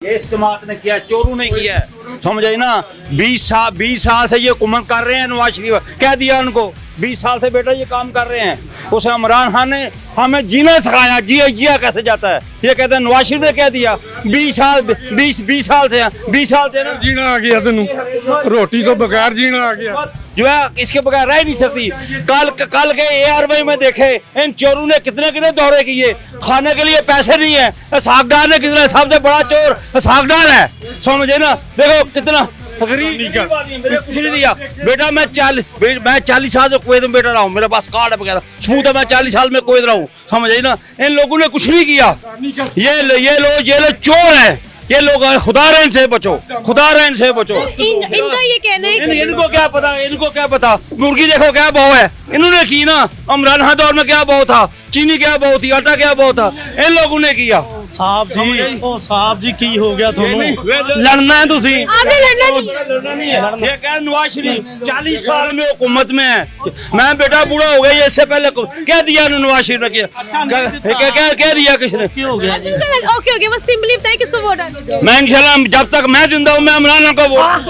ये इस जमात ने किया, चोरों ने किया है, समझ आई ना। 20 साल से ये हुकूमत कर रहे हैं नवाज शरीफ, कह दिया उनको 20 साल से बेटा ये काम कर रहे हैं। उस इमरान खान ने हमें जीना सिखाया, जिया कैसे जाता है। ये कहते हैं नवाज शरीफ ने कह दिया 20 साल थे ना, जीना आ गया तेनू, रोटी तो बगैर जीना आ गया। जो है इसके बगैर रह नहीं सकती। कल के ARY में देखे इन चोरों ने कितने दौरे किए, खाने के लिए पैसे नहीं है। सागदार ने कितना, सबसे बड़ा चोर सागदार है, समझे ना। देखो कितना गरीब कुछ नहीं दिया बेटा। मैं 40 साल से कुवैत में बैठा रहा हूँ, मेरे पास कार्ड है वगैरह सबूत है, मैं 40 साल में कुवैत रहा हूँ, समझ आई ना। इन लोगों ने कुछ नहीं किया। ये लोग चोर है, ये लोग खुदा रहन से बचो, खुदा रहन से बचो। इनका ये कहना है कि इनको क्या पता, मुर्गी देखो क्या भाव है। इन्होंने की ना, इमरान खान दौर में क्या भाव था, चीनी क्या भाव थी, आटा क्या भाव था, इन लोगों ने किया। साहब जी की हो गया ਤੁਹਾਨੂੰ लड़ना है तुसी, आपने लड़ना नहीं है। ये कह नवाज शरीफ 40 साल में हुकूमत में है, मैं बेटा बूढ़ा हो गया। इससे पहले कह दिया नवाज शरीफ ने, कह दिया किसने। ओके बस सिंपली बताइए किसको वोट डालेंगे। मैं इंशाल्लाह जब तक मैं जिंदा हूँ मैं इमरान खान को वोट